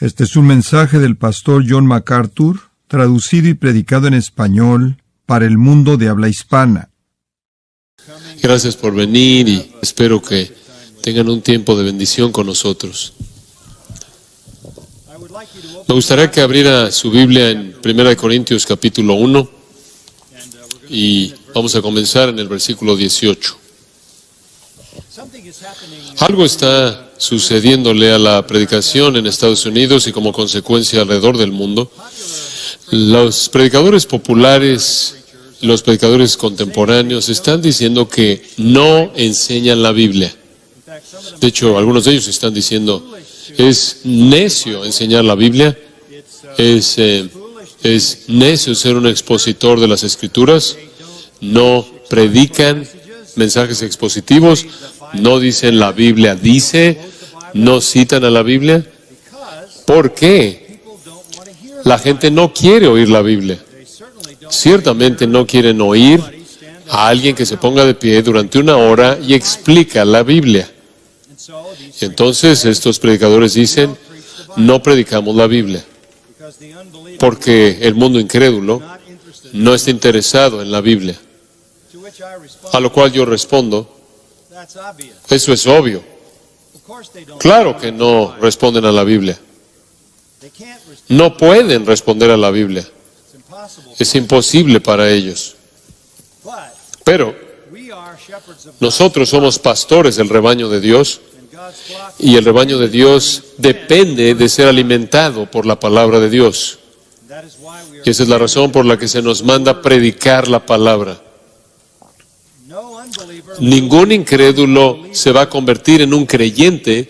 Este es un mensaje del pastor John MacArthur, traducido y predicado en español para el mundo de habla hispana. Gracias por venir y espero que tengan un tiempo de bendición con nosotros. Me gustaría que abriera su Biblia en 1 Corintios capítulo 1 y vamos a comenzar en el versículo 18. Algo está sucediéndole a la predicación en Estados Unidos y como consecuencia alrededor del mundo. Los predicadores populares, los predicadores contemporáneos están diciendo que no enseñan la Biblia. De hecho, algunos de ellos están diciendo, es necio enseñar la Biblia, es necio ser un expositor de las Escrituras, no predican mensajes expositivos, no dicen la Biblia dice, no citan a la Biblia. ¿Por qué? La gente no quiere oír la Biblia. Ciertamente no quieren oír a alguien que se ponga de pie durante una hora y explica la Biblia. Entonces estos predicadores dicen, no predicamos la Biblia, porque el mundo incrédulo no está interesado en la Biblia. A lo cual yo respondo, eso es obvio. Claro que no responden a la Biblia. No pueden responder a la Biblia. Es imposible para ellos. Pero nosotros somos pastores del rebaño de Dios y el rebaño de Dios depende de ser alimentado por la palabra de Dios. Y esa es la razón por la que se nos manda predicar la palabra. Ningún incrédulo se va a convertir en un creyente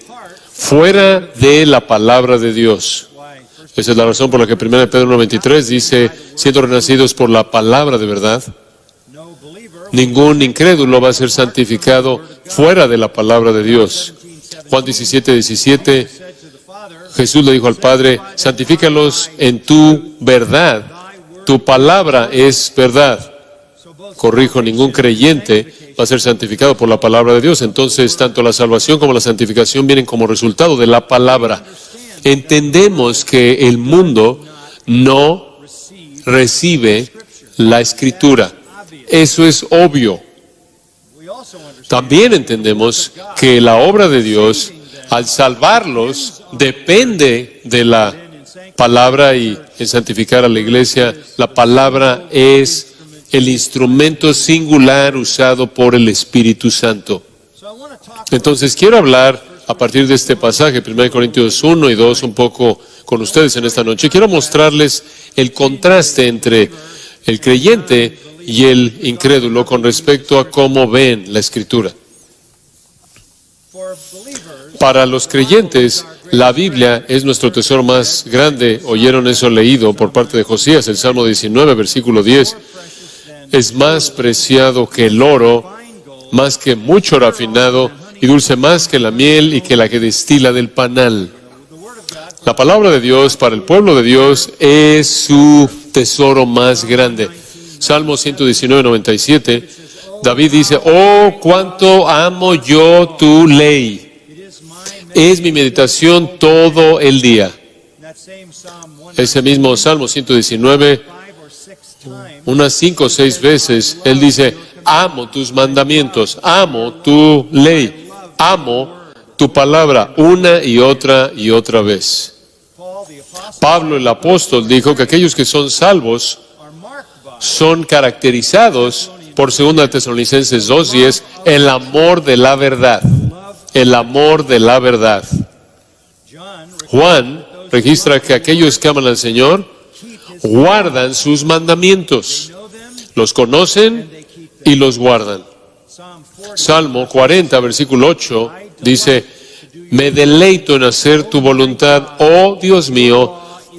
fuera de la palabra de Dios. Esa es la razón por la que 1 Pedro 1:23 dice, siendo renacidos por la palabra de verdad, ningún incrédulo va a ser santificado fuera de la palabra de Dios. Juan 17:17, Jesús le dijo al Padre, santifícalos en tu verdad, tu palabra es verdad. Corrijo, ningún creyente va a ser santificado por la palabra de Dios. Entonces, tanto la salvación como la santificación vienen como resultado de la palabra. Entendemos que el mundo no recibe la Escritura. Eso es obvio. También entendemos que la obra de Dios, al salvarlos, depende de la palabra y en santificar a la iglesia, la palabra es el instrumento singular usado por el Espíritu Santo. Entonces quiero hablar a partir de este pasaje, 1 Corintios 1 y 2, un poco con ustedes en esta noche. Quiero mostrarles el contraste entre el creyente y el incrédulo con respecto a cómo ven la Escritura. Para los creyentes, la Biblia es nuestro tesoro más grande. Oyeron eso leído por parte de Josías, el Salmo 19, versículo 10. Es más preciado que el oro, más que mucho refinado, y dulce más que la miel y que la que destila del panal. La palabra de Dios para el pueblo de Dios es su tesoro más grande. Salmo 119, 97, David dice, oh, cuánto amo yo tu ley. Es mi meditación todo el día. Ese mismo Salmo 119, unas 5 o 6 veces, él dice, amo tus mandamientos, amo tu ley. Amo tu palabra una y otra vez. Pablo el apóstol dijo que aquellos que son salvos son caracterizados por 2 Tesalonicenses 2:10, el amor de la verdad. El amor de la verdad. Juan registra que aquellos que aman al Señor guardan sus mandamientos. Los conocen y los guardan. Salmo 40, versículo 8, dice, me deleito en hacer tu voluntad, oh Dios mío,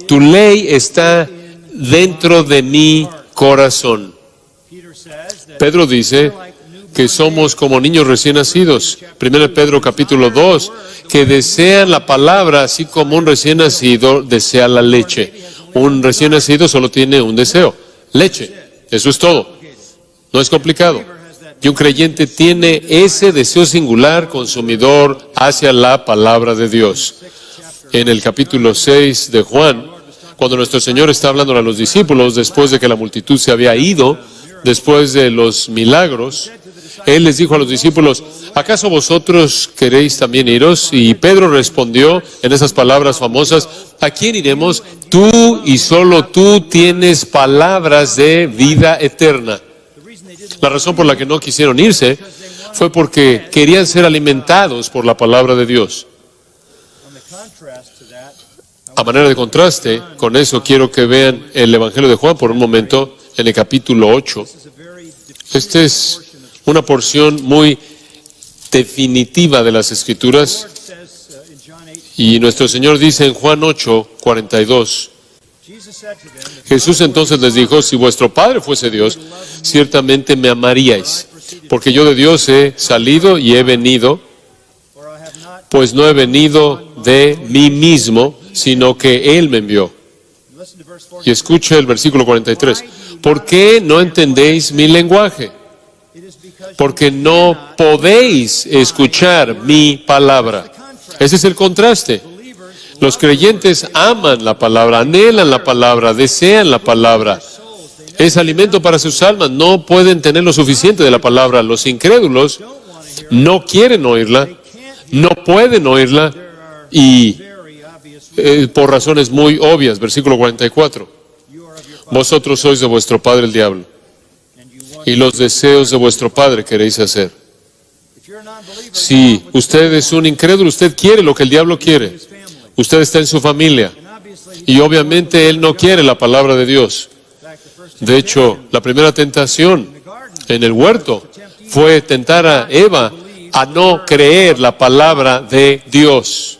tu ley está dentro de mi corazón. Pedro dice que somos como niños recién nacidos. 1 Pedro capítulo 2, que desean la palabra así como un recién nacido desea la leche. Un recién nacido solo tiene un deseo, leche. Eso es todo. No es complicado. Y un creyente tiene ese deseo singular consumidor hacia la palabra de Dios. en el capítulo 6 de Juan, cuando nuestro Señor está hablando a los discípulos, después de que la multitud se había ido, después de los milagros, Él les dijo a los discípulos, ¿acaso vosotros queréis también iros? Y Pedro respondió en esas palabras famosas, ¿a quién iremos? Tú y solo tú tienes palabras de vida eterna. La razón por la que no quisieron irse fue porque querían ser alimentados por la palabra de Dios. A manera de contraste, con eso quiero que vean el Evangelio de Juan por un momento, en el capítulo 8. Esta es una porción muy definitiva de las Escrituras. Y nuestro Señor dice en Juan 8, 42, Jesús entonces les dijo, si vuestro Padre fuese Dios, ciertamente me amaríais, porque yo de Dios he salido y he venido, pues no he venido de mí mismo, sino que Él me envió. Y escucha el versículo 43. ¿Por qué no entendéis mi lenguaje? Porque no podéis escuchar mi palabra. Ese es el contraste. Los creyentes aman la palabra, anhelan la palabra, desean la palabra. Es alimento para sus almas, no pueden tener lo suficiente de la palabra. Los incrédulos no quieren oírla, no pueden oírla y por razones muy obvias. Versículo 44. Vosotros sois de vuestro padre el diablo, y los deseos de vuestro padre queréis hacer. Si usted es un incrédulo, usted quiere lo que el diablo quiere. Usted está en su familia, y obviamente él no quiere la palabra de Dios. De hecho, la primera tentación en el huerto fue tentar a Eva a no creer la palabra de Dios.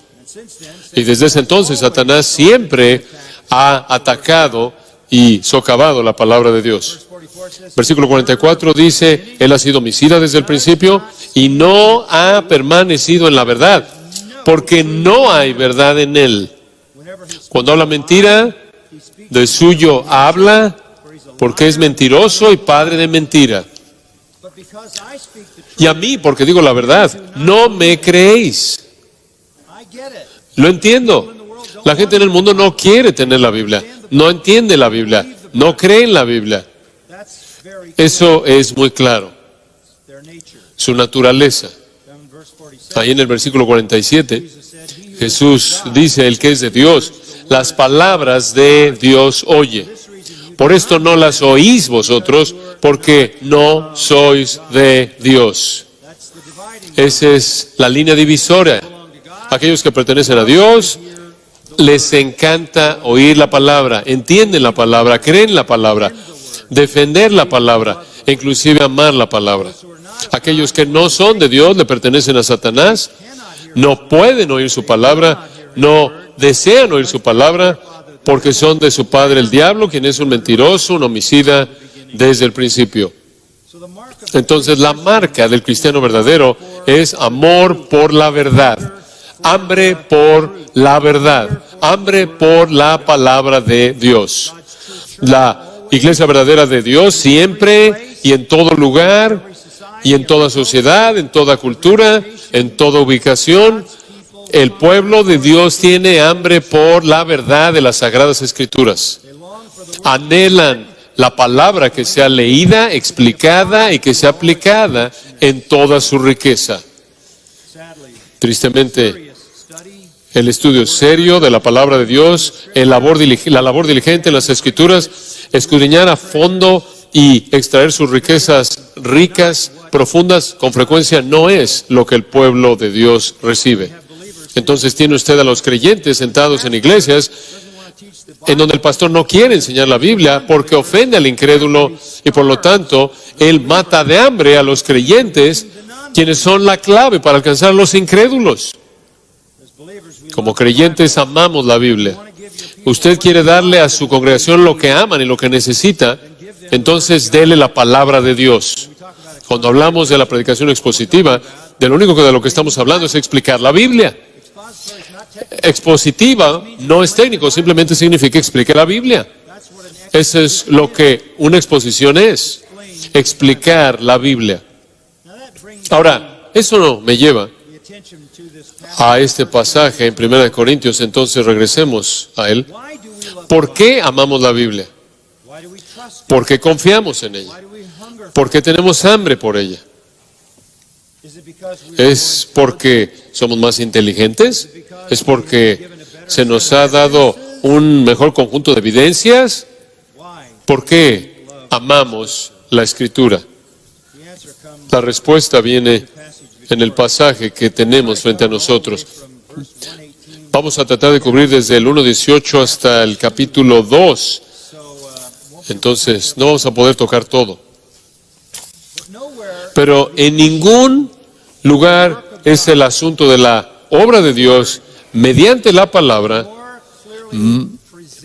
Y desde ese entonces Satanás siempre ha atacado y socavado la palabra de Dios. Versículo 44 dice, Él ha sido homicida desde el principio y no ha permanecido en la verdad, porque no hay verdad en Él. Cuando habla mentira, de suyo habla, porque es mentiroso y padre de mentira. Y a mí, porque digo la verdad, no me creéis. Lo entiendo. La gente en el mundo no quiere tener la Biblia, no entiende la Biblia, no cree en la Biblia. Eso es muy claro. Su naturaleza. Ahí en el versículo 47, Jesús dice, el que es de Dios, las palabras de Dios oye. Por esto no las oís vosotros, porque no sois de Dios. Esa es la línea divisoria. Aquellos que pertenecen a Dios, les encanta oír la palabra, entienden la palabra, creen la palabra, defender la palabra, e inclusive amar la palabra. Aquellos que no son de Dios, le pertenecen a Satanás, no pueden oír su palabra, no desean oír su palabra, porque son de su padre el diablo, quien es un mentiroso, un homicida desde el principio. Entonces la marca del cristiano verdadero es amor por la verdad, hambre por la verdad, hambre por la palabra de Dios. La iglesia verdadera de Dios siempre y en todo lugar y en toda sociedad, en toda cultura, en toda ubicación, el pueblo de Dios tiene hambre por la verdad de las Sagradas Escrituras. Anhelan la palabra que sea leída, explicada y que sea aplicada en toda su riqueza. Tristemente, el estudio serio de la palabra de Dios, la labor diligente en las Escrituras, escudriñar a fondo y extraer sus riquezas ricas, profundas, con frecuencia no es lo que el pueblo de Dios recibe. Entonces tiene usted a los creyentes sentados en iglesias en donde el pastor no quiere enseñar la Biblia porque ofende al incrédulo y por lo tanto él mata de hambre a los creyentes, quienes son la clave para alcanzar a los incrédulos. Como creyentes amamos la Biblia. Usted quiere darle a su congregación lo que aman y lo que necesita, entonces dele la palabra de Dios. Cuando hablamos de la predicación expositiva, de lo único de lo que estamos hablando es explicar la Biblia. Expositiva no es técnico, simplemente significa explicar la Biblia. Eso es lo que una exposición es, explicar la Biblia. Ahora, eso no me lleva a este pasaje en 1 Corintios, entonces regresemos a él. ¿Por qué amamos la Biblia? ¿Por qué confiamos en ella? ¿Por qué tenemos hambre por ella? ¿Es porque somos más inteligentes? ¿Es porque se nos ha dado un mejor conjunto de evidencias? ¿Por qué amamos la Escritura? La respuesta viene en el pasaje que tenemos frente a nosotros. Vamos a tratar de cubrir desde el 1:18 hasta el capítulo 2. Entonces, no vamos a poder tocar todo. Pero en ningún lugar es el asunto de la obra de Dios mediante la palabra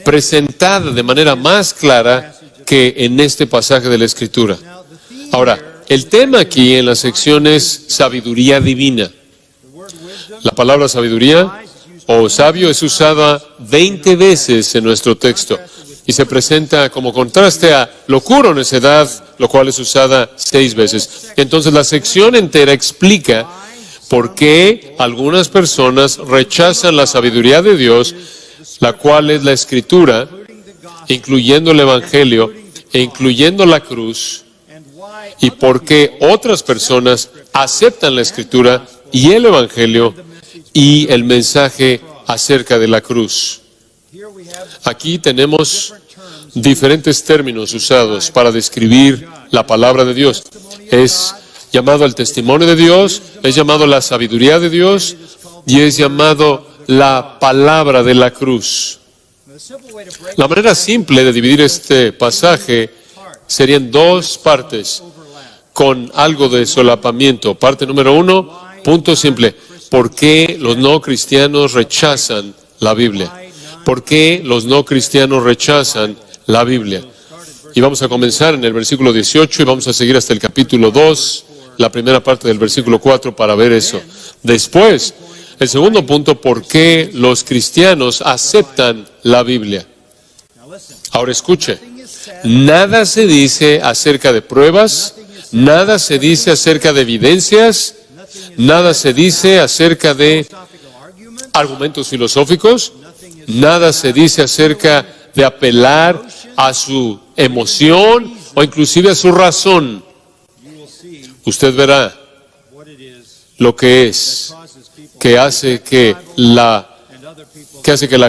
presentada de manera más clara que en este pasaje de la Escritura. Ahora, el tema aquí en la sección es sabiduría divina. La palabra sabiduría o sabio es usada 20 veces en nuestro texto y se presenta como contraste a locura o necedad, lo cual es usada 6 veces. Entonces la sección entera explica por qué algunas personas rechazan la sabiduría de Dios, la cual es la Escritura, incluyendo el Evangelio e incluyendo la cruz, y por qué otras personas aceptan la Escritura y el Evangelio y el mensaje acerca de la cruz. Aquí tenemos diferentes términos usados para describir la palabra de Dios. Es llamado el testimonio de Dios, es llamado la sabiduría de Dios y es llamado la palabra de la cruz. La manera simple de dividir este pasaje sería en 2 partes, con algo de solapamiento. Parte número 1, punto simple. ¿Por qué los no cristianos rechazan la Biblia? ¿Por qué los no cristianos rechazan la Biblia? Y vamos a comenzar en el versículo 18 y vamos a seguir hasta el capítulo 2, la primera parte del versículo 4 para ver eso. Después, el segundo punto, ¿por qué los cristianos aceptan la Biblia? Ahora escuche, nada se dice acerca de pruebas, nada se dice acerca de evidencias, nada se dice acerca de argumentos filosóficos, nada se dice acerca de apelar a su emoción o inclusive a su razón. Usted verá lo que es que hace que la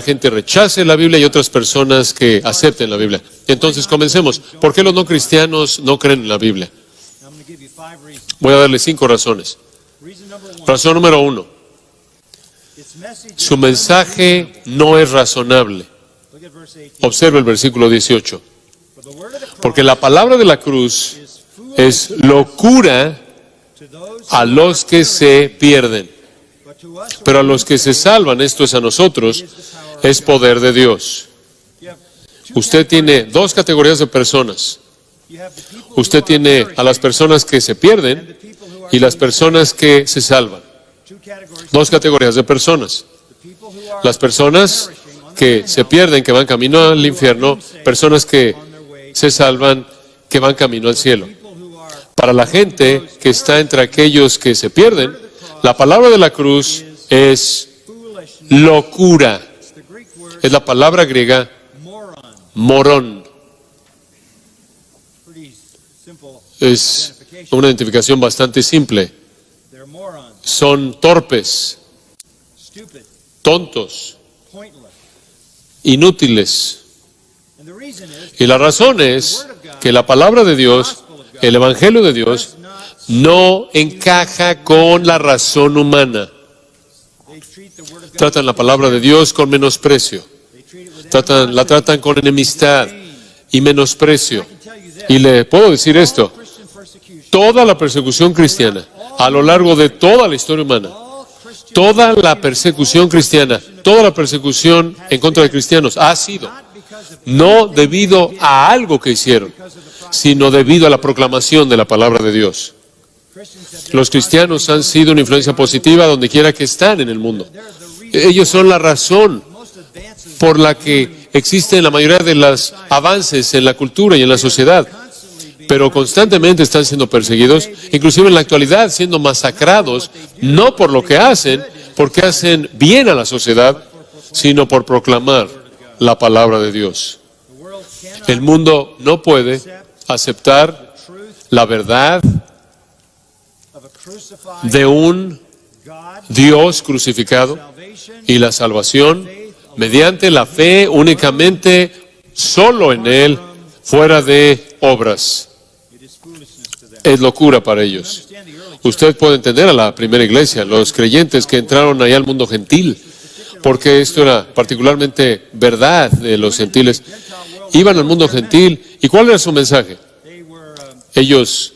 gente rechace la Biblia y otras personas que acepten la Biblia. Entonces comencemos. ¿Por qué los no cristianos no creen en la Biblia? Voy a darle 5 razones. Razón número 1. Su mensaje no es razonable. Observe el versículo 18. Porque la palabra de la cruz es locura a los que se pierden. Pero a los que se salvan, esto es a nosotros, es poder de Dios. Usted tiene 2 categorías de personas. Usted tiene a las personas que se pierden y las personas que se salvan. 2 categorías de personas. Las personas que se pierden, que van camino al infierno, personas que se salvan, que van camino al cielo. Para la gente que está entre aquellos que se pierden, la palabra de la cruz es locura. Es la palabra griega morón. Es una identificación bastante simple. Son torpes, tontos, inútiles. Y la razón es que la palabra de Dios, el Evangelio de Dios, no encaja con la razón humana. Tratan la palabra de Dios con menosprecio. La tratan con enemistad y menosprecio. Y le puedo decir esto, toda la persecución cristiana, a lo largo de toda la historia humana, toda la persecución cristiana, toda la persecución en contra de cristianos ha sido no debido a algo que hicieron, sino debido a la proclamación de la palabra de Dios. Los cristianos han sido una influencia positiva donde quiera que están en el mundo. Ellos son la razón por la que existen la mayoría de los avances en la cultura y en la sociedad, pero constantemente están siendo perseguidos, inclusive en la actualidad siendo masacrados, no por lo que hacen, porque hacen bien a la sociedad, sino por proclamar la palabra de Dios. El mundo no puede aceptar la verdad de un Dios crucificado y la salvación mediante la fe únicamente, solo en Él, fuera de obras. Es locura para ellos. Usted puede entender a la primera iglesia, los creyentes que entraron allá al mundo gentil, porque esto era particularmente verdad de los gentiles. Iban al mundo gentil, ¿y cuál era su mensaje? Ellos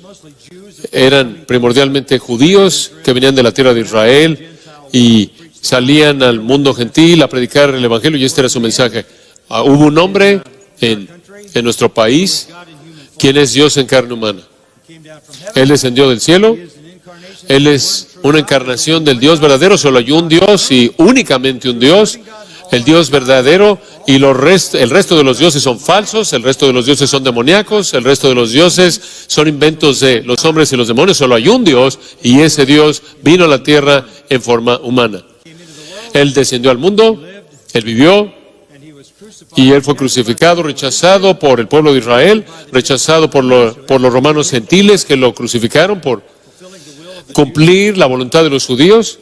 eran primordialmente judíos que venían de la tierra de Israel y salían al mundo gentil a predicar el evangelio, y este era su mensaje. Hubo un hombre en nuestro país quien es Dios en carne humana. Él descendió del cielo. Él es una encarnación del Dios verdadero. Solo hay un Dios y únicamente un Dios, el Dios verdadero, y el resto de los dioses son falsos, el resto de los dioses son demoníacos, el resto de los dioses son inventos de los hombres y los demonios. Solo hay un Dios, y ese Dios vino a la tierra en forma humana. Él descendió al mundo, Él vivió, y Él fue crucificado, rechazado por el pueblo de Israel, rechazado por los romanos gentiles que lo crucificaron por cumplir la voluntad de los judíos.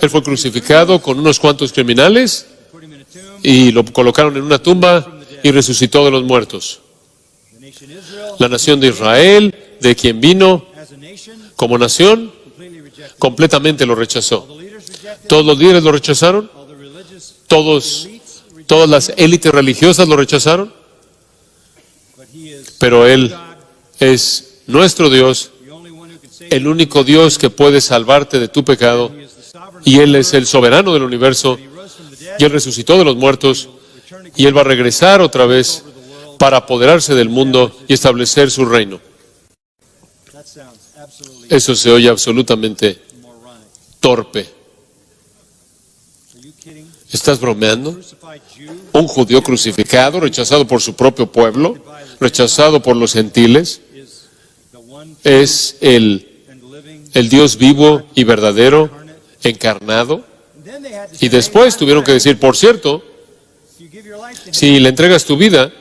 Él fue crucificado con unos cuantos criminales y lo colocaron en una tumba y resucitó de los muertos. La nación de Israel, de quien vino como nación, completamente lo rechazó. Todos los líderes lo rechazaron, todas las élites religiosas lo rechazaron, pero Él es nuestro Dios, el único Dios que puede salvarte de tu pecado, y Él es el soberano del universo, y Él resucitó de los muertos, y Él va a regresar otra vez para apoderarse del mundo y establecer su reino. Eso se oye absolutamente torpe. ¿Estás bromeando? Un judío crucificado, rechazado por su propio pueblo, rechazado por los gentiles, es el Dios vivo y verdadero, encarnado. Y después tuvieron que decir, por cierto, si le entregas tu vida,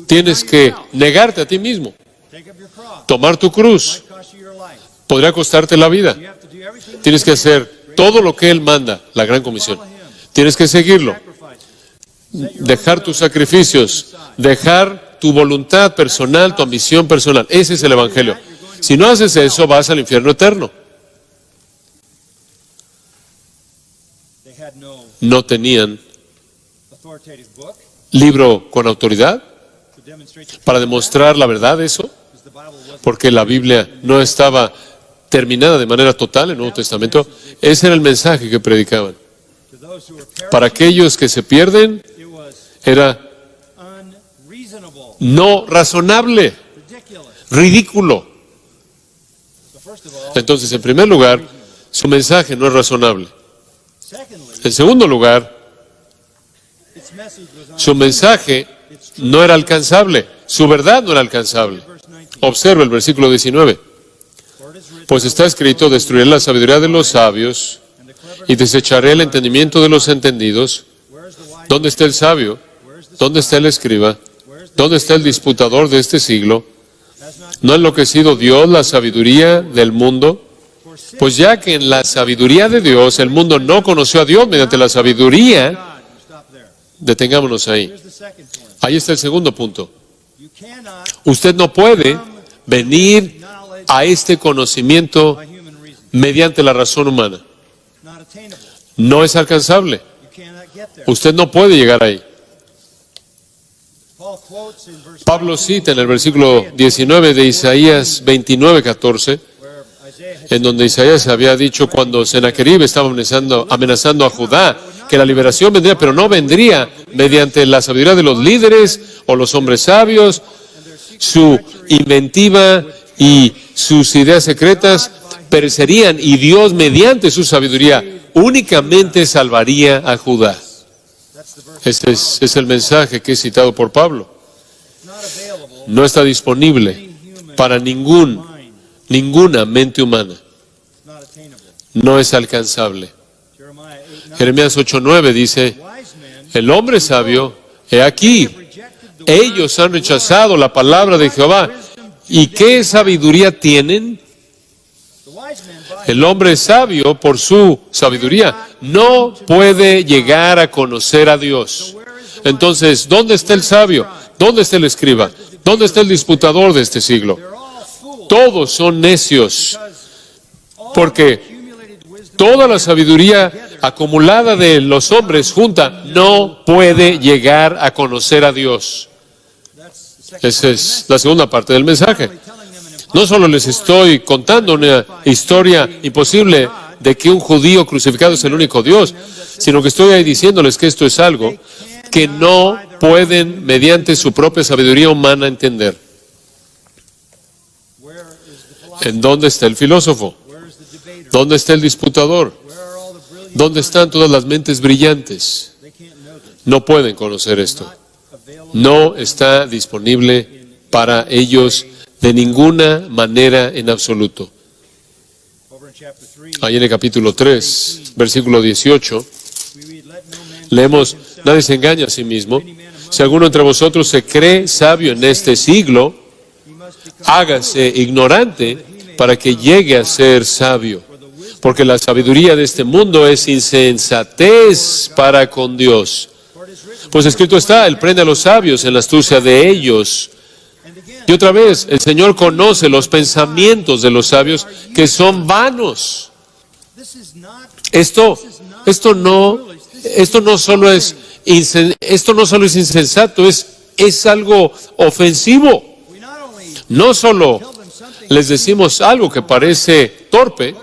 tienes que negarte a ti mismo, tomar tu cruz. Podría costarte la vida. Tienes que hacer todo lo que Él manda, la gran comisión. Tienes que seguirlo. Dejar tus sacrificios, dejar tu voluntad personal, tu ambición personal. Ese es el evangelio. Si no haces eso, vas al infierno eterno. No tenían libro con autoridad para demostrar la verdad de eso, porque la Biblia no estaba terminada de manera total, el Nuevo Testamento. Ese era el mensaje que predicaban. Para aquellos que se pierden, era no razonable, ridículo. Entonces, en primer lugar, su mensaje no es razonable. En segundo lugar, su mensaje no era alcanzable, su verdad no era alcanzable. Observa el versículo 19. Pues está escrito, destruiré la sabiduría de los sabios y desecharé el entendimiento de los entendidos. ¿Dónde está el sabio? ¿Dónde está el escriba? ¿Dónde está el disputador de este siglo? ¿No ha enloquecido Dios la sabiduría del mundo? Pues ya que en la sabiduría de Dios el mundo no conoció a Dios mediante la sabiduría, detengámonos ahí. Ahí está el segundo punto. Usted no puede venir a este conocimiento mediante la razón humana. No es alcanzable. Usted no puede llegar ahí. Pablo cita en el versículo 19 de Isaías 29:14, en donde Isaías había dicho cuando Sennacherib estaba amenazando a Judá, que la liberación vendría, pero no vendría mediante la sabiduría de los líderes o los hombres sabios, su inventiva y sus ideas secretas perecerían, y Dios mediante su sabiduría únicamente salvaría a Judá. Ese es el mensaje que es citado por Pablo. No está disponible para ninguna mente humana. no es alcanzable. Jeremías 8:9 dice, el hombre sabio, he aquí, ellos han rechazado la palabra de Jehová. ¿Y qué sabiduría tienen? El hombre sabio, por su sabiduría, no puede llegar a conocer a Dios. Entonces, ¿dónde está el sabio? ¿Dónde está el escriba? ¿Dónde está el disputador de este siglo? Todos son necios, porque toda la sabiduría acumulada de los hombres junta no puede llegar a conocer a Dios. Esa es la segunda parte del mensaje. No solo les estoy contando una historia imposible de que un judío crucificado es el único Dios, sino que estoy ahí diciéndoles que esto es algo que no pueden, mediante su propia sabiduría humana, entender. ¿En dónde está el filósofo? ¿Dónde está el disputador? ¿Dónde están todas las mentes brillantes? No pueden conocer esto. No está disponible para ellos de ninguna manera en absoluto. Ahí en el capítulo 3, versículo 18, leemos, nadie se engaña a sí mismo. Si alguno entre vosotros se cree sabio en este siglo, hágase ignorante para que llegue a ser sabio. Porque la sabiduría de este mundo es insensatez para con Dios. Pues escrito está, Él prende a los sabios en la astucia de ellos. Y otra vez, el Señor conoce los pensamientos de los sabios que son vanos. Esto no solo es insensato, es algo ofensivo. No solo les decimos algo que parece torpe,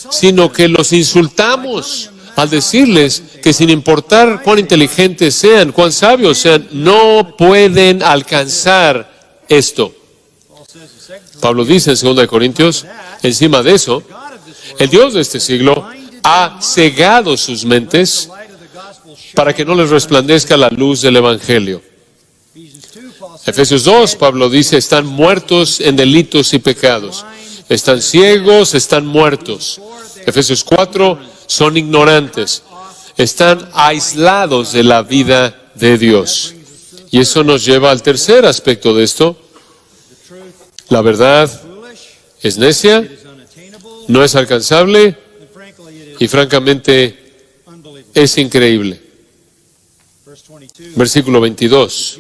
sino que los insultamos al decirles que sin importar cuán inteligentes sean, cuán sabios sean, no pueden alcanzar esto. Pablo dice en 2 Corintios, encima de eso, el Dios de este siglo ha cegado sus mentes para que no les resplandezca la luz del Evangelio. Efesios 2, Pablo dice, están muertos en delitos y pecados. Están ciegos, están muertos. Efesios 4, son ignorantes. Están aislados de la vida de Dios. Y eso nos lleva al tercer aspecto de esto. La verdad es necia, no es alcanzable y francamente es increíble. Versículo 22.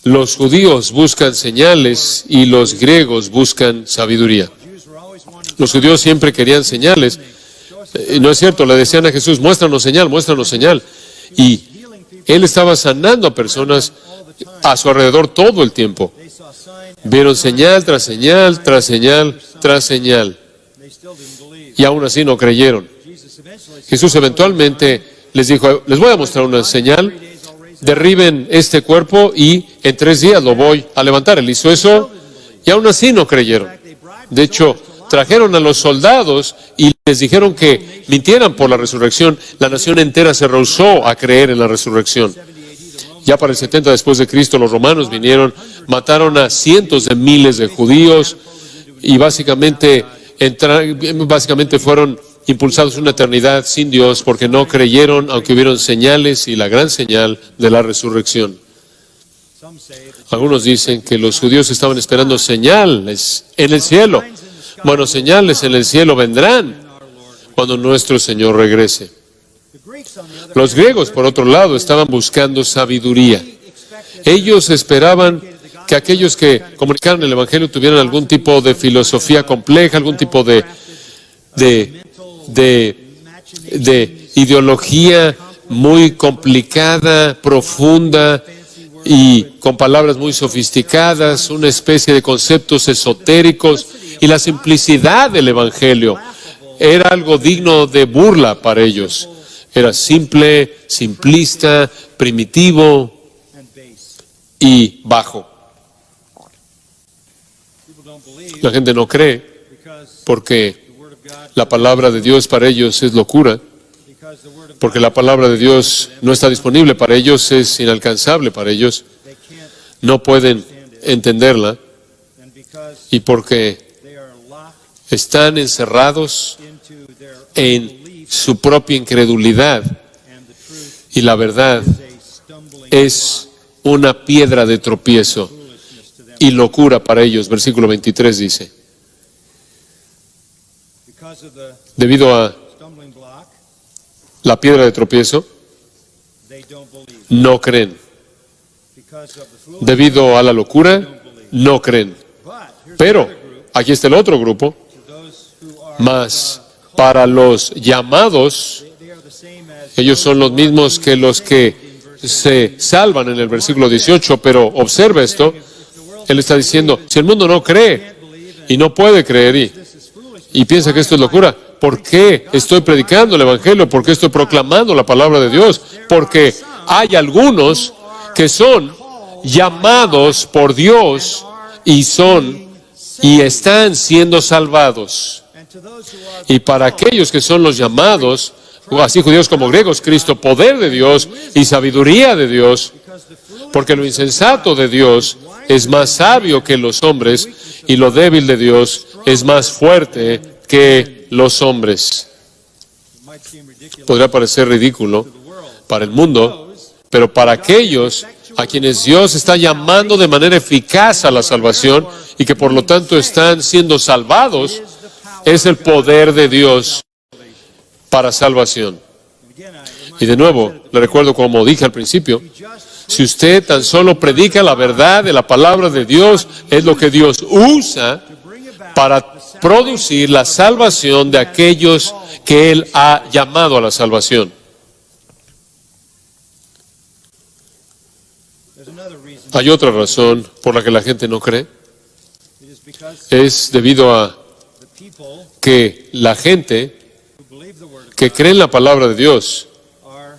Los judíos buscan señales y los griegos buscan sabiduría. Los judíos siempre querían señales. No es cierto, le decían a Jesús, muéstranos señal, muéstranos señal. Y Él estaba sanando a personas a su alrededor todo el tiempo. Vieron señal tras señal, tras señal, tras señal. Y aún así no creyeron. Jesús eventualmente les dijo, les voy a mostrar una señal. Derriben este cuerpo y en 3 días lo voy a levantar. Él hizo eso y aún así no creyeron. De hecho, trajeron a los soldados y les dijeron que mintieran por la resurrección. La nación entera se rehusó a creer en la resurrección. Ya para el 70 después de Cristo, los romanos vinieron, mataron a cientos de miles de judíos y básicamente fueron impulsados una eternidad sin Dios porque no creyeron, aunque hubieron señales y la gran señal de la resurrección. Algunos dicen que los judíos estaban esperando señales en el cielo. Bueno, señales en el cielo vendrán cuando nuestro Señor regrese. Los griegos, por otro lado, estaban buscando sabiduría. Ellos esperaban que aquellos que comunicaran el Evangelio tuvieran algún tipo de filosofía compleja, algún tipo de ideología muy complicada, profunda y con palabras muy sofisticadas, una especie de conceptos esotéricos, y la simplicidad del Evangelio era algo digno de burla para ellos. Era simple, simplista, primitivo y bajo. La gente no cree porque la palabra de Dios para ellos es locura, porque la palabra de Dios no está disponible para ellos, es inalcanzable para ellos, no pueden entenderla, y porque están encerrados into their en unbelief, su propia incredulidad and the truth y la verdad is a stumbling es una piedra de tropiezo foolishness to them. y locura para ellos. Versículo 23 dice, Because of the debido a stumbling block, la piedra de tropiezo, they don't believe. no creen. Because of the foolishness, Debido a la locura, no creen. but here's Pero, another group, aquí está el otro grupo, to those who are más para los llamados, they are the same as ellos son los mismos que los que se salvan en el versículo 18, pero observa esto, él está diciendo, si el mundo no cree y no puede creer y piensa que esto es locura, ¿por qué estoy predicando el Evangelio? ¿Por qué estoy proclamando la palabra de Dios? Porque hay algunos que son llamados por Dios y están siendo salvados. and to those who are Y para aquellos que son los llamados, así judíos como griegos, Cristo, poder de Dios y sabiduría de Dios, because the foolish porque lo insensato de Dios es más sabio que los hombres y lo débil de Dios es más fuerte que los hombres. might seem ridiculous Podría parecer ridículo to the world. para el mundo, pero para aquellos a quienes Dios está llamando de manera eficaz a la salvación y que por lo tanto están siendo salvados, es el poder de Dios para salvación. Again, Y de nuevo, le recuerdo como dije al principio, si usted tan solo predica la verdad de la palabra de Dios, es lo que Dios usa para producir la salvación de aquellos que Él ha llamado a la salvación. there's another reason. Hay otra razón por la que la gente no cree, It is because es debido a the people que la gente who believe the word of que cree en la palabra de Dios are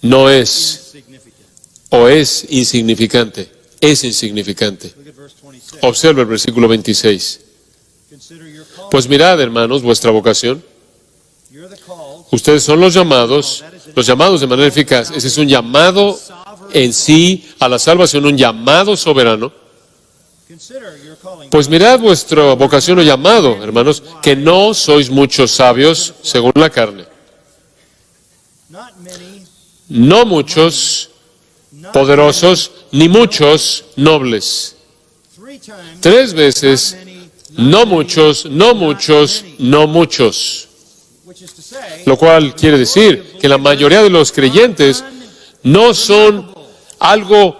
no es insignificant. o es insignificante, es insignificante. Look at verse 26. Observa el versículo 26. Consider your call. Pues mirad, hermanos, vuestra vocación. You're the called. Ustedes son los llamados de manera eficaz. Ese es un llamado en sí a la salvación, un llamado soberano. Consider your calling. Pues mirad vuestra vocación o llamado, hermanos, que no sois muchos sabios según la carne. Not many, No muchos not poderosos, ni muchos nobles. 3 times. 3 veces, no muchos, no muchos, no muchos. Which is to say, Lo cual quiere decir que la mayoría de los creyentes no son algo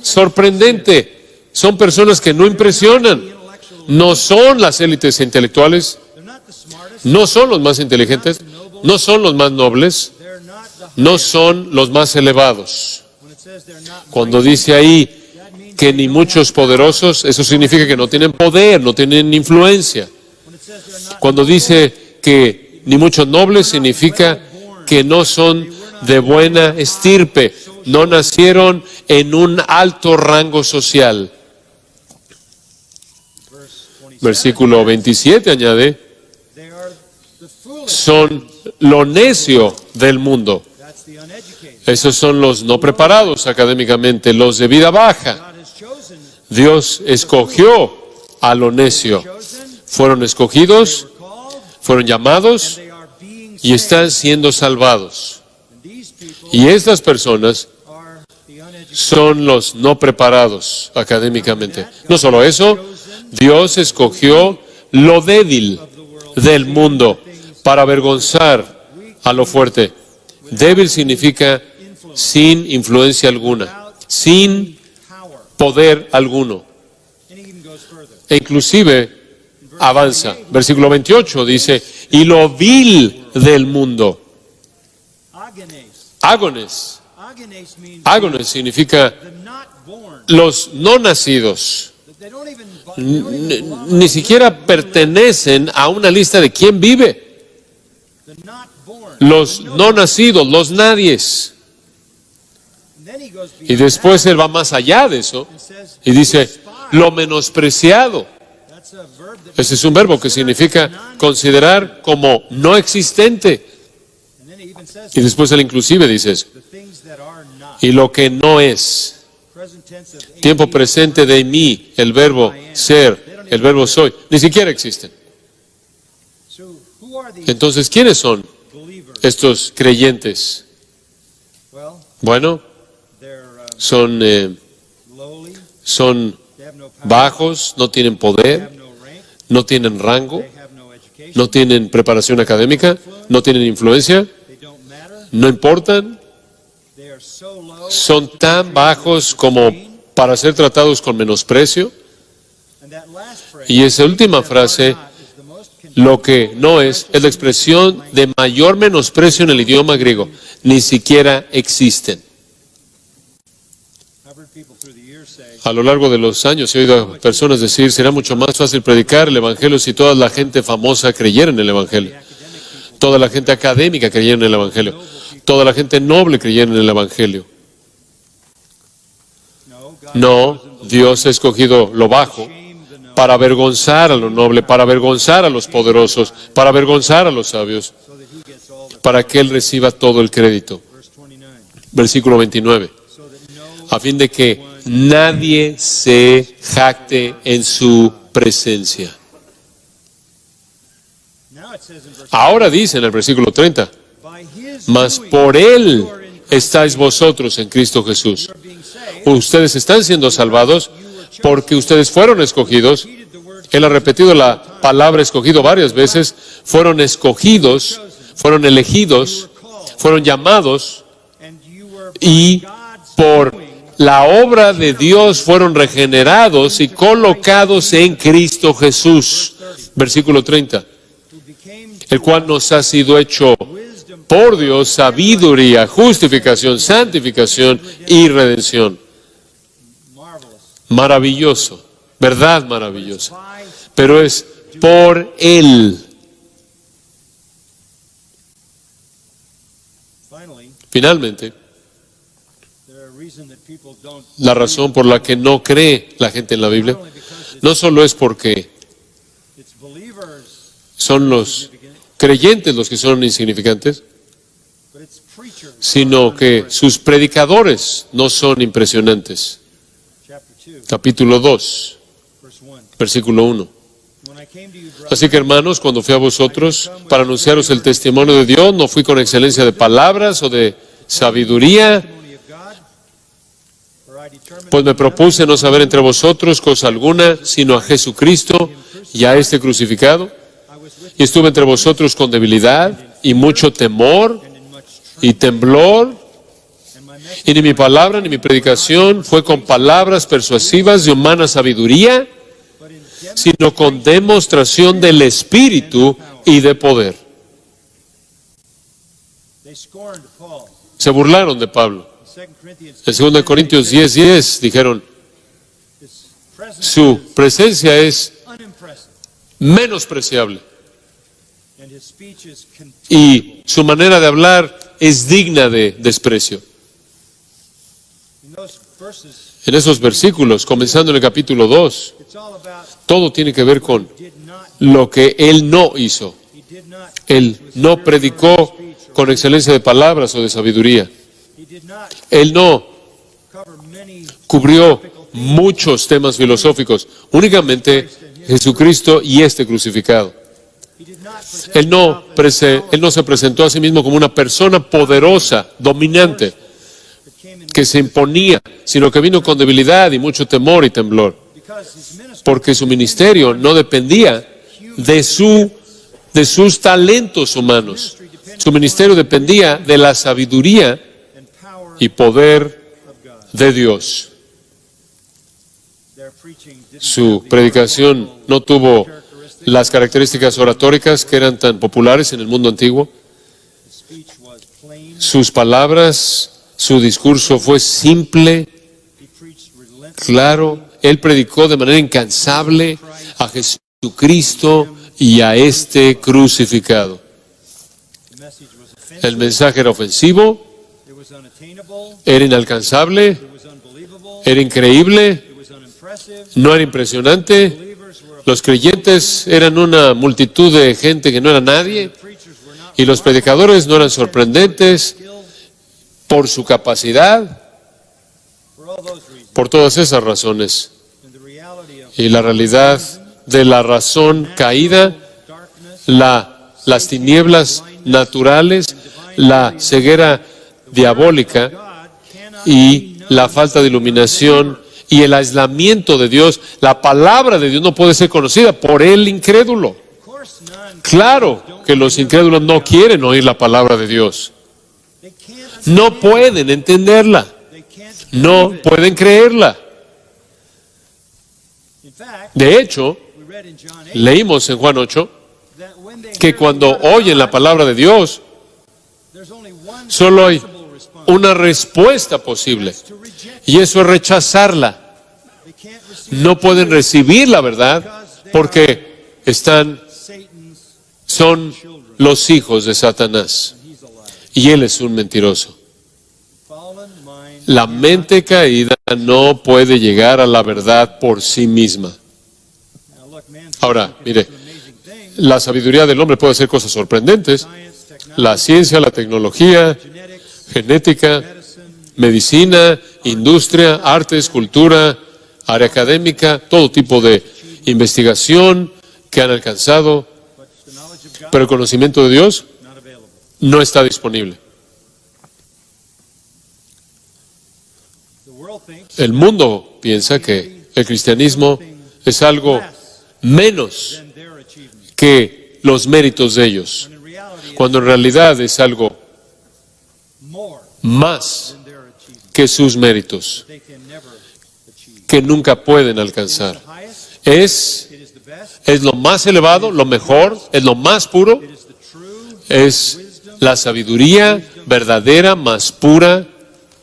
sorprendente. Son personas que no impresionan. No son las élites intelectuales. they're not the smartest, No son los más inteligentes. No son los más nobles. they're not the No son los más elevados. when it says they're not Cuando dice ahí que ni muchos poderosos, eso significa que no tienen poder, no tienen influencia. when it says they're not Cuando dice que ni muchos nobles, significa que no son de buena estirpe, no nacieron en un alto rango social. verse 27, Versículo 27 añade, they are the foolish. son lo necio del mundo. That's the uneducated. Esos son los no preparados académicamente, los de vida baja. God has chosen, Dios escogió a lo necio. Fueron escogidos, called, fueron llamados they are being y están siendo salvados. and these people Y estas personas are the uneducated. son los no preparados académicamente. No solo eso, Dios escogió lo débil del mundo para avergonzar a lo fuerte. Débil significa sin influencia alguna, sin Power. poder alguno. And he even goes further. E inclusive avanza. Versículo 28 dice, y lo vil del mundo. Agones. Ágones. Agones means Ágones significa the not born. los no nacidos. They don't even Ni siquiera pertenecen a una lista de quién vive. the not born. Los no nacidos, los nadies. And then he goes Y beyond después él va más allá de eso and says, y dice, lo menospreciado. that's a verb that Ese es un verbo que significa considerar como no existente. and then he even says Y después él inclusive dice eso. the things that are not. Y lo que no es. Present tense of Tiempo presente de mí, el verbo ser, el verbo soy, ni siquiera existen. are these Entonces, ¿quiénes son believers? estos creyentes? Well, Bueno, they're son, lowly, son they have no power, bajos, no tienen they poder, have no rank, no tienen rango, they have no education, no tienen preparación académica, no tienen influencia, they don't matter, no importan, they are so low, son tan bajos como para ser tratados con menosprecio. and that last phrase, Y esa última frase, is the most lo que no es la expresión de mayor menosprecio en el idioma griego. Ni siquiera existen. I've heard people through the years say, A lo largo de los años he oído a personas decir, será mucho más fácil predicar el Evangelio si toda la gente famosa creyera en el Evangelio. Toda la gente académica creyera en el Evangelio. Toda la gente noble creyera en el Evangelio. no, God No, Dios ha escogido lo bajo shamed the no, para avergonzar a lo noble, para avergonzar a los poderosos, para avergonzar a los sabios, so that he gets all the, para que Él reciba todo el crédito. verse 29, Versículo 29. so that no A fin de que nadie se jacte en su presencia. now it says in verse Ahora dice en el versículo 30, by his mas doing, por Él you are in Christ, estáis vosotros en Cristo Jesús. you are being saved, Ustedes están siendo salvados porque ustedes fueron escogidos. repeated the word, Él ha repetido la palabra escogido varias veces. Fueron escogidos, fueron elegidos, fueron llamados and you were y God's por doing, la obra de Dios fueron regenerados y colocados en Cristo Jesús. Versículo 30. who became El cual nos ha sido hecho wisdom, por Dios sabiduría, justificación, santificación y redención. marvelous, Maravilloso, verdad maravillosa. by, Pero es por Él. finally, Finalmente, the reason that people don't, la razón por la que no cree la gente en la Biblia not only because no solo es porque it's believers, son los creyentes los que son insignificantes, but it's preachers. sino que sus predicadores no son impresionantes. Chapter 2, Capítulo 2, verse 1. versículo 1. When I came to you, brothers, Así que hermanos, cuando fui a vosotros para anunciaros el testimonio de Dios, no fui con excelencia de palabras o de sabiduría, testimony of God, for I determined pues me propuse no saber entre vosotros cosa alguna, sino a Jesucristo y a este crucificado. I was with Y estuve entre vosotros con debilidad y mucho temor you and in much trouble, y temblor, and my message y ni mi palabra ni mi predicación fue con palabras persuasivas de humana sabiduría, but in sino con demostración del Espíritu y de poder. they scorned Paul. Se burlaron de Pablo. In 2 Corinthians, En 2 Corintios 10:10 dijeron, his presence su presencia es unimpressive, menospreciable and his speech is contemptible. y su manera de hablar es digna de desprecio. In those verses, En esos versículos, comenzando en el capítulo 2, it's all about todo tiene que ver con did not, lo que él no hizo. he did not, Él no predicó con excelencia de palabras o de sabiduría. he did not Él no cover many cubrió muchos temas filosóficos, únicamente Jesucristo y este crucificado. he did not present Él no, himself as él no se presentó a sí mismo como una persona poderosa, dominante, that came in que se imponía, sino que vino con debilidad y mucho temor y temblor, because his ministry porque su ministerio no dependía de sus talentos humanos. Su ministerio dependía de la sabiduría and power y poder of God. de Dios. Their preaching didn't Su have the predicación no tuvo characteristics. las características oratóricas que eran tan populares en el mundo antiguo. The speech was plain. Sus palabras, su discurso fue simple, He preached relentlessly. claro. Él predicó de manera incansable a Jesucristo y a este crucificado. The message was offensive. El mensaje era ofensivo, It was unattainable. era inalcanzable, It was unbelievable. era increíble, It was unimpressive. no era impresionante. Believers were Los creyentes eran una multitud de gente que no era nadie preachers were not y los predicadores no eran sorprendentes skilled por su capacidad, for all those reasons. por todas esas razones. And the reality of Y la realidad de la razón caída, darkness, la las tinieblas naturales, la ceguera diabólica y la falta de iluminación y el aislamiento de Dios. La palabra de Dios no puede ser conocida por el incrédulo. Claro que los incrédulos no quieren oír la palabra de Dios. No pueden entenderla. No pueden creerla. De hecho, leímos en Juan 8 que cuando oyen la palabra de Dios, solo hay una respuesta posible, y eso es rechazarla. No pueden recibir la verdad porque son los hijos de Satanás, y él es un mentiroso. La mente caída no puede llegar a la verdad por sí misma. Ahora, mire, la sabiduría del hombre puede hacer cosas sorprendentes. La ciencia, la tecnología, genética, medicina, industria, artes, cultura, área académica, todo tipo de investigación que han alcanzado, pero el conocimiento de Dios no está disponible. El mundo piensa que el cristianismo es algo menos que los méritos de ellos, cuando en realidad es algo más que sus méritos, que nunca pueden alcanzar. Es lo más elevado, lo mejor, es lo más puro, es la sabiduría verdadera, más pura,